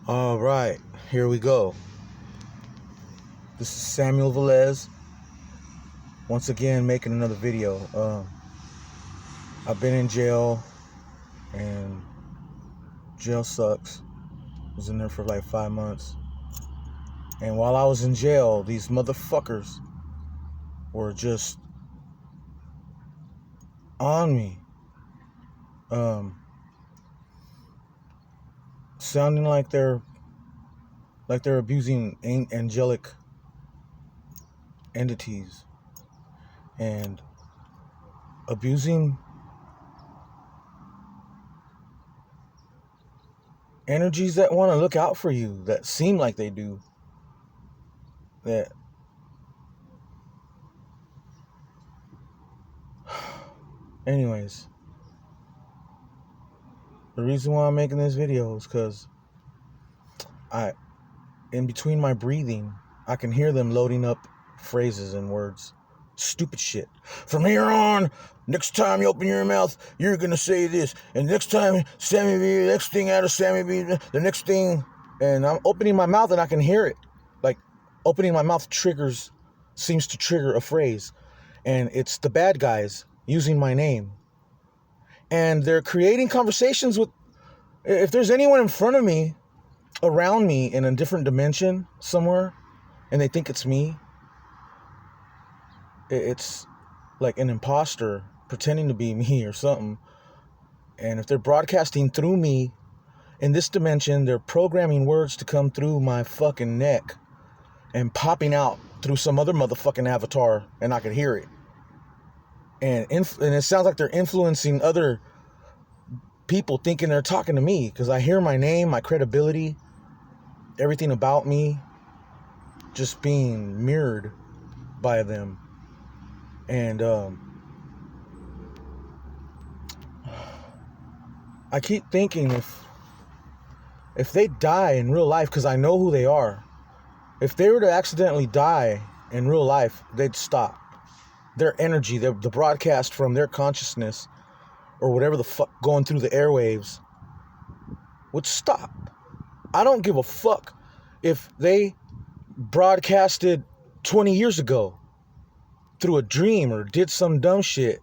All right, here we go. This is Samuel Velez, once again making another video. I've been in jail, and jail sucks. I was in there for like 5 months. And while I was in jail, these motherfuckers were just on me. Sounding like they're abusing angelic entities and abusing energies that want to look out for you, that seem like they do. That anyways, the reason why I'm making this video is because in between my breathing, I can hear them loading up phrases and words. Stupid shit. From here on, next time you open your mouth, you're gonna say this. And next time, Sammy B, the next thing out of Sammy B, the next thing. And I'm opening my mouth and I can hear it. Like, opening my mouth seems to trigger a phrase. And it's the bad guys using my name. And they're creating conversations with, if there's anyone in front of me, around me in a different dimension somewhere, and they think it's me, it's like an imposter pretending to be me or something. And if they're broadcasting through me in this dimension, they're programming words to come through my fucking neck and popping out through some other motherfucking avatar, and I could hear it. And it sounds like they're influencing other people thinking they're talking to me, because I hear my name, my credibility, everything about me just being mirrored by them. And I keep thinking, if they die in real life, because I know who they are, if they were to accidentally die in real life, they'd stop. Their energy, the broadcast from their consciousness or whatever the fuck going through the airwaves would stop. I don't give a fuck if they broadcasted 20 years ago through a dream or did some dumb shit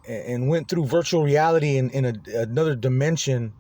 and went through virtual reality in another dimension,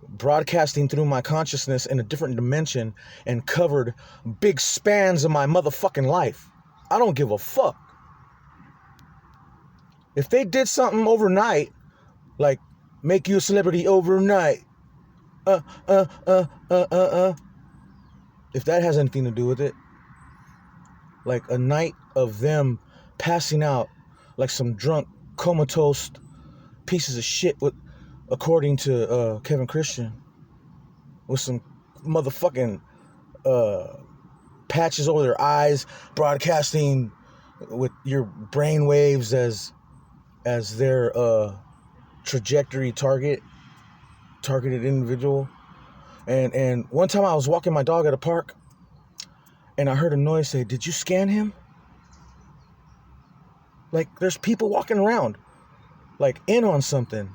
broadcasting through my consciousness in a different dimension and covered big spans of my motherfucking life. I don't give a fuck. If they did something overnight, like make you a celebrity overnight, if that has anything to do with it, like a night of them passing out like some drunk, comatose pieces of shit, according to Kevin Christian, with some motherfucking patches over their eyes, broadcasting with your brain waves as their trajectory targeted individual. And one time I was walking my dog at a park, and I heard a noise say, "Did you scan him?" Like, there's people walking around, like, in on something.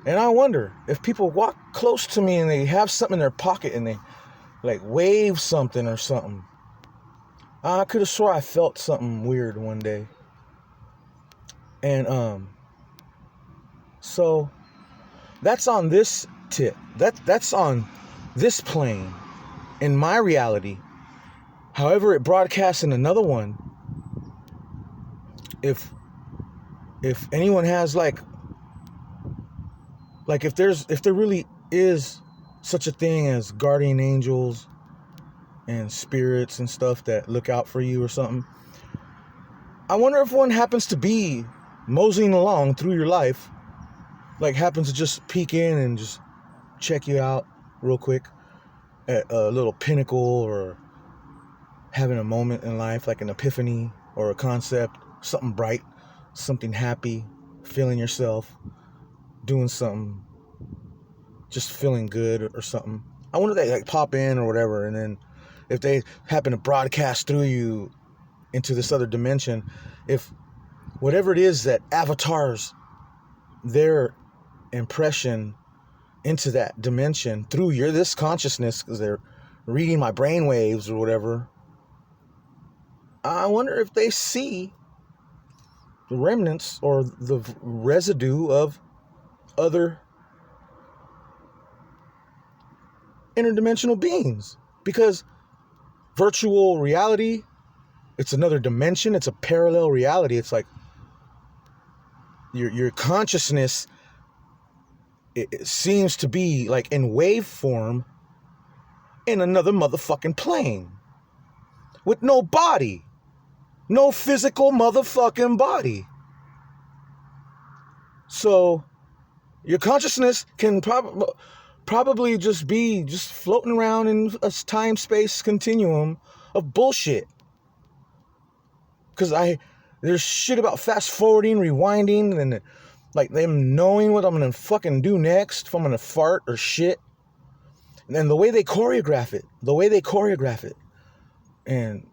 And I wonder if people walk close to me and they have something in their pocket and they, like, wave something or something. I could have swore I felt something weird one day. And, so that's on this tip. That's on this plane in my reality. However it broadcasts in another one, if anyone has like if there really is such a thing as guardian angels and spirits and stuff that look out for you or something, I wonder if one happens to be moseying along through your life, like happens to just peek in and just check you out real quick at a little pinnacle, or having a moment in life, like an epiphany or a concept, something bright, something happy, feeling yourself, doing something, just feeling good or something. I wonder if they like pop in or whatever, and then if they happen to broadcast through you into this other dimension, if whatever it is that avatars their impression into that dimension through this consciousness, because they're reading my brain waves or whatever. I wonder if they see the remnants or the residue of other interdimensional beings. Because virtual reality, it's another dimension, it's a parallel reality. It's like your consciousness, it seems to be like in wave form in another motherfucking plane with no body, no physical motherfucking body. So your consciousness can probably just be just floating around in a time-space continuum of bullshit. Because there's shit about fast forwarding, rewinding, and like them knowing what I'm gonna fucking do next, if I'm gonna fart or shit. And then the way they choreograph it, and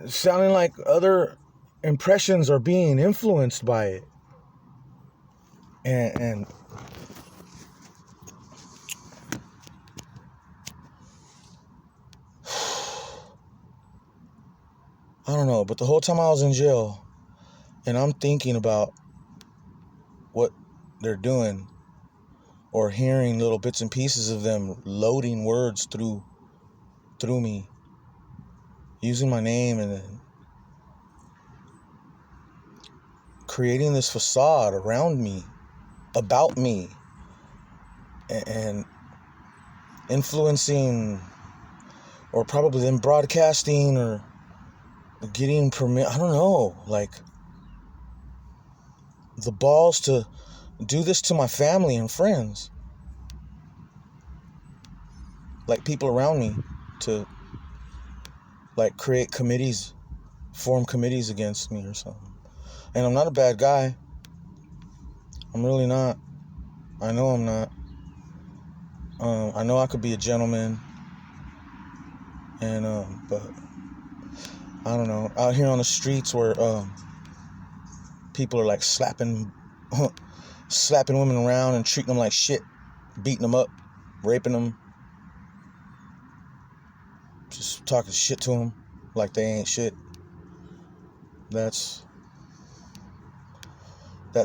sounding like other impressions are being influenced by it. And I don't know, but the whole time I was in jail, and I'm thinking about what they're doing, or hearing little bits and pieces of them loading words through me, using my name, and then creating this facade around me, about me, and influencing, or probably them broadcasting or getting permit, I don't know, like the balls to do this to my family and friends, like people around me, to like create committees, form committees against me or something. And I'm not a bad guy. I'm really not. I know I'm not. I know I could be a gentleman, and but I don't know. Out here on the streets where people are like slapping women around and treating them like shit, beating them up, raping them, just talking shit to them like they ain't shit. That's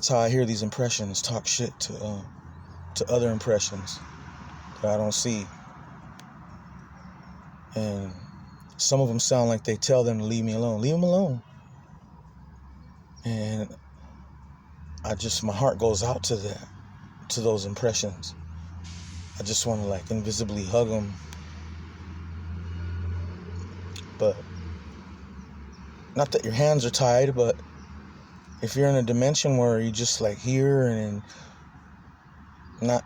how I hear these impressions talk shit to other impressions that I don't see. And some of them sound like they tell them to leave me alone. Leave them alone. And my heart goes out to those impressions. I just want to like invisibly hug them. But not that your hands are tied, but if you're in a dimension where you just like hear, and not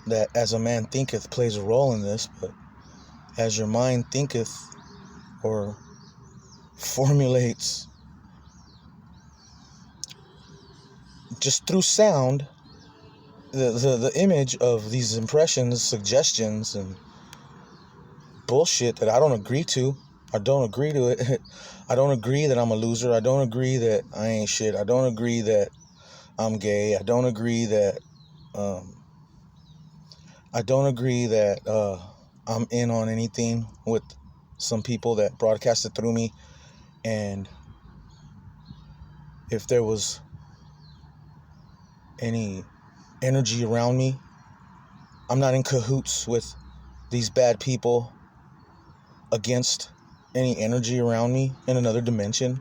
that as a man thinketh plays a role in this, but as your mind thinketh or formulates just through sound the image of these impressions, suggestions, and bullshit that I don't agree to. I don't agree to it. I don't agree that I'm a loser. I don't agree that I ain't shit. I don't agree that I'm gay. I don't agree that I'm in on anything with some people that broadcasted through me. And if there was any energy around me, I'm not in cahoots with these bad people against any energy around me in another dimension,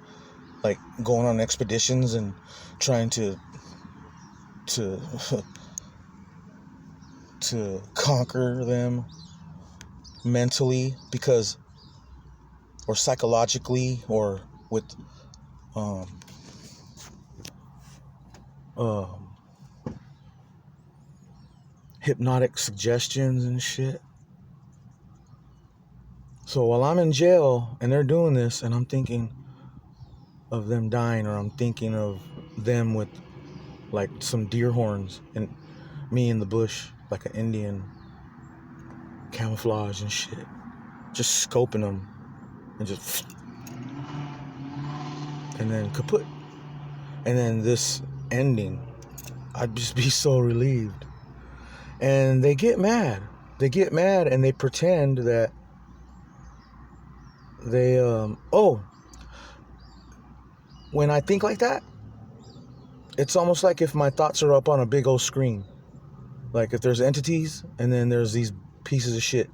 like going on expeditions and trying to conquer them mentally, because, or psychologically, or with hypnotic suggestions and shit. So while I'm in jail and they're doing this, and I'm thinking of them dying, or I'm thinking of them with like some deer horns and me in the bush like an Indian, camouflage and shit, just scoping them, and just, and then kaput, and then this ending, I'd just be so relieved. And they get mad. They get mad and they pretend that they, when I think like that, it's almost like if my thoughts are up on a big old screen. Like if there's entities and then there's these pieces of shit.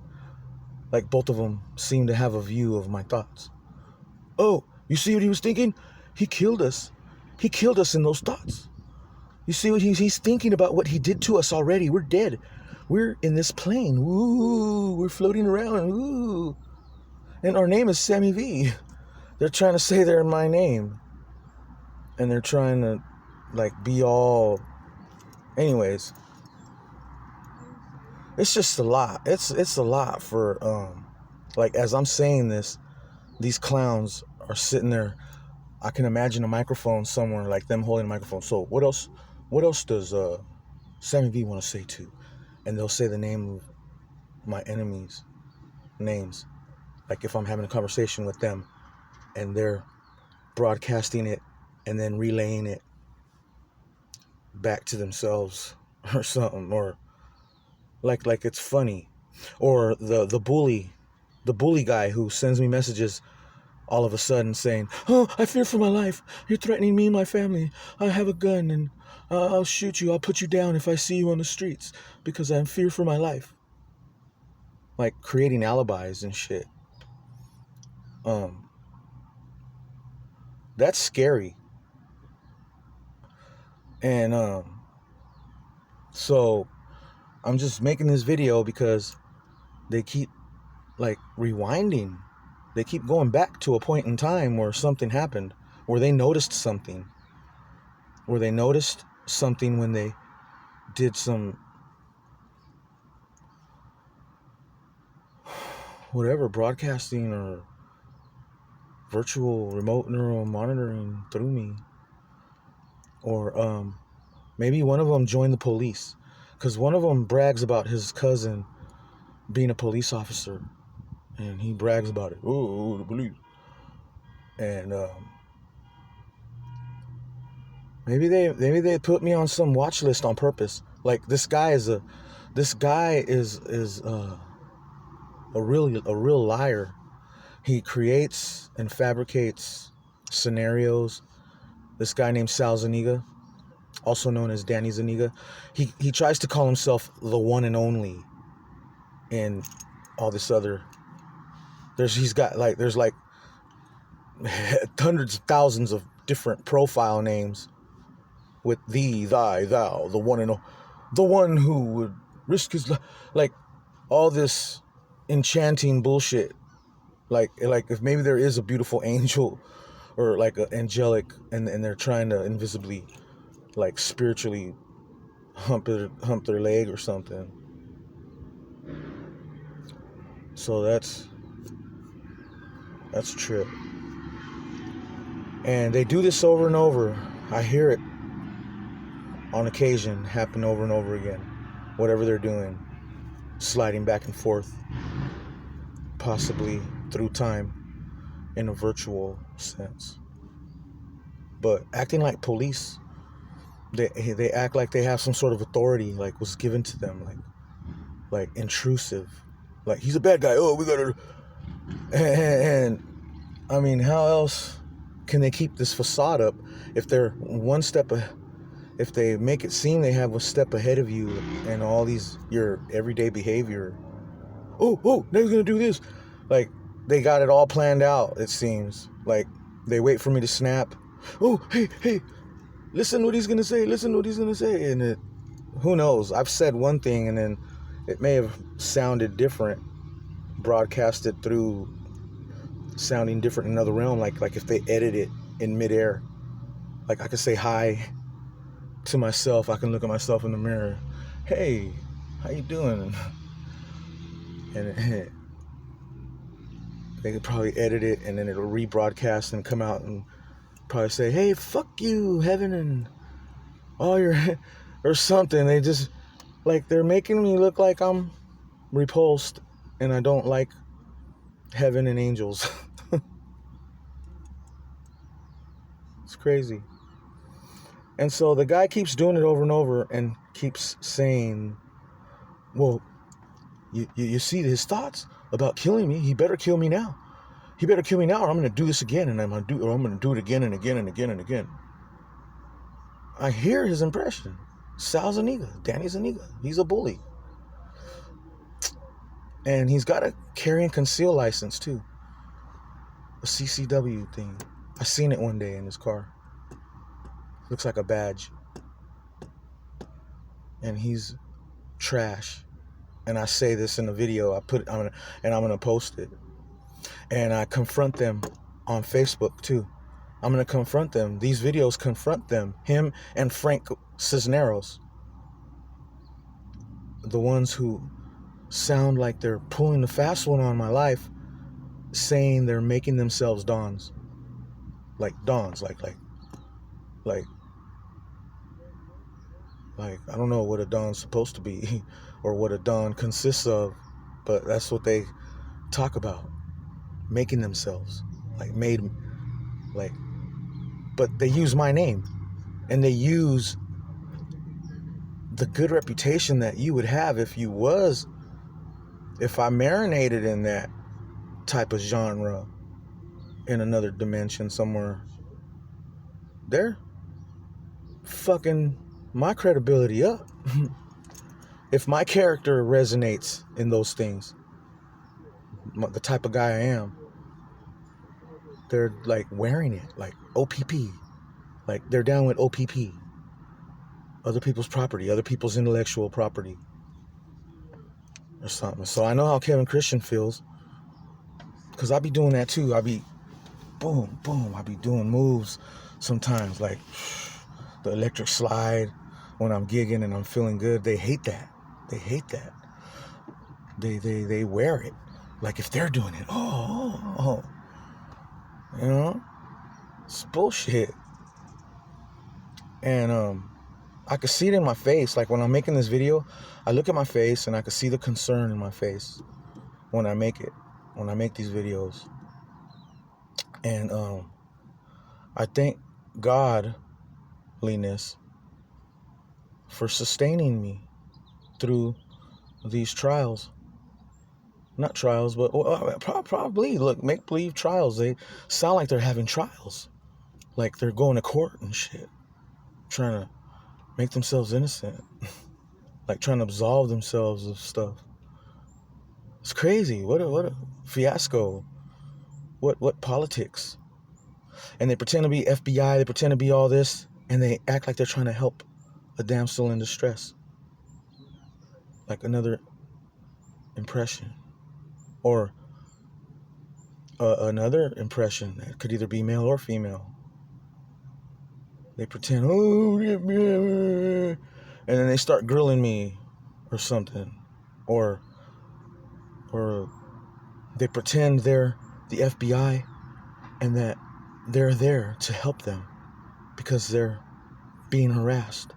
Like both of them seem to have a view of my thoughts. Oh, you see what he was thinking? He killed us. He killed us in those thoughts. You see what he's thinking about what he did to us already. We're dead. We're in this plane. Woo, we're floating around. Woo. And our name is Sammy V. They're trying to say they're my name. And they're trying to like be all, anyways. It's just a lot. It's a lot for like as I'm saying this, these clowns are sitting there. I can imagine a microphone somewhere, like them holding a microphone. So what else does Sammy V want to say to? And they'll say the name of my enemies' names. Like if I'm having a conversation with them and they're broadcasting it and then relaying it back to themselves or something, or like it's funny. Or the bully guy who sends me messages all of a sudden saying, oh, I fear for my life. You're threatening me and my family. I have a gun and I'll shoot you. I'll put you down if I see you on the streets because I fear for my life. Like creating alibis and shit. That's scary. And so I'm just making this video because they keep like rewinding. They keep going back to a point in time where something happened, where they noticed something. Where they noticed something when they did some whatever, broadcasting or virtual remote neural monitoring through me. Or maybe one of them joined the police, because one of them brags about his cousin being a police officer, and he brags about it. Oh, the police. And maybe they put me on some watch list on purpose. Like this guy is a real liar. He creates and fabricates scenarios. This guy named Saul Zuniga, also known as Danny Zuniga, he tries to call himself the one and only in all this other. There's hundreds of thousands of different profile names with thee, thy, thou, the one and the one who would risk his life, like all this enchanting bullshit. Like if maybe there is a beautiful angel or like an angelic, and they're trying to invisibly, like spiritually hump their leg or something. So that's a trip. And they do this over and over. I hear it on occasion happen over and over again. Whatever they're doing, sliding back and forth, possibly through time in a virtual sense. But acting like police, they act like they have some sort of authority, like was given to them, like intrusive. Like he's a bad guy. Oh, we gotta. And I mean, how else can they keep this facade up if they're one step if they make it seem they have a step ahead of you and all these your everyday behavior? Oh, now he's gonna do this. Like they got it all planned out. It seems like they wait for me to snap. Oh, hey, listen what he's gonna say. And who knows? I've said one thing and then it may have sounded different, broadcasted through sounding different in another realm. Like if they edit it in midair, like I could say hi to myself. I can look at myself in the mirror. Hey, how you doing? And they could probably edit it and then it'll rebroadcast and come out and probably say, hey, fuck you, heaven, and all your or something. They just like they're making me look like I'm repulsed and I don't like heaven and angels. It's crazy. And so the guy keeps doing it over and over and keeps saying, well, you see his thoughts about killing me. He better kill me now. He better kill me now, or I'm going to do this again, and I'm going to do it again and again and again and again. I hear his impression. Saul Zuniga, Danny Zuniga. He's a bully. And he's got a carry and conceal license, too. A CCW thing. I seen it one day in his car. Looks like a badge. And he's trash. And I say this in the video. I'm gonna post it. And I confront them on Facebook too. I'm gonna confront them. These videos confront them. Him and Frank Cisneros. The ones who sound like they're pulling the fast one on my life, saying they're making themselves dons. Like dons, like I don't know what a don's supposed to be or what a don consists of, but that's what they talk about. Making themselves but they use my name, and they use the good reputation that you would have if I marinated in that type of genre in another dimension somewhere. They're fucking my credibility up. If my character resonates in those things, the type of guy I am, they're like wearing it, like OPP. Like they're down with OPP. Other people's property, other people's intellectual property. Or something. So I know how Kevin Christian feels. Because I be doing that too. I be boom, boom. I be doing moves sometimes, like the electric slide when I'm gigging and I'm feeling good. They hate that. They hate that. They wear it. Like if they're doing it. Oh. You know? It's bullshit. And I could see it in my face. Like when I'm making this video, I look at my face and I could see the concern in my face when I make these videos. And I thank godliness for sustaining me through these trials. Not trials, but probably, look, make-believe trials. They sound like they're having trials. Like they're going to court and shit. Trying to make themselves innocent. Like trying to absolve themselves of stuff. It's crazy. What a fiasco. What politics. And they pretend to be FBI, they pretend to be all this, and they act like they're trying to help a damsel in distress. Like another impression. Or another impression that could either be male or female. They pretend, and then they start grilling me or something. Or they pretend they're the FBI and that they're there to help them because they're being harassed.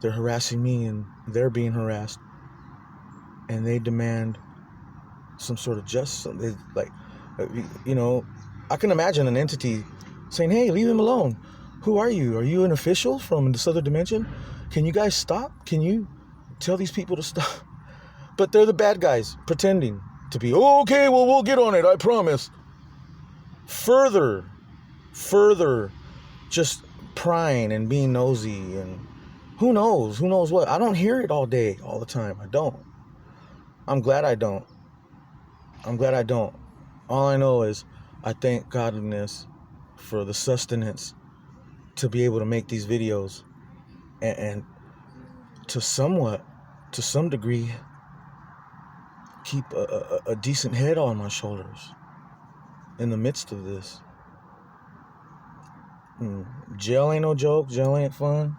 They're harassing me and they're being harassed. And they demand some sort of justice. Like, you know, I can imagine an entity saying, hey, leave him alone. Who are you? Are you an official from this other dimension? Can you guys stop? Can you tell these people to stop? But they're the bad guys pretending to be, oh, okay, well, we'll get on it, I promise. Further just prying and being nosy and who knows what. I don't hear it all day, all the time. I don't. I'm glad I don't. All I know is I thank godliness for the sustenance to be able to make these videos and to some degree, keep a decent head on my shoulders in the midst of this. Jail ain't no joke. Jail ain't fun.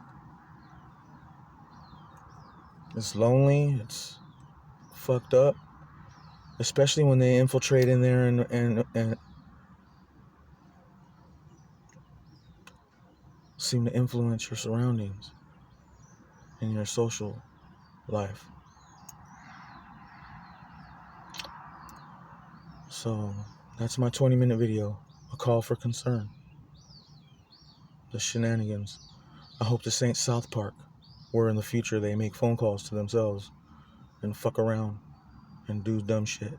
It's lonely. It's fucked up. Especially when they infiltrate in there and seem to influence your surroundings and your social life. So that's my 20-minute video. A call for concern. The shenanigans I hope this ain't South Park, where in the future they make phone calls to themselves and fuck around and do dumb shit.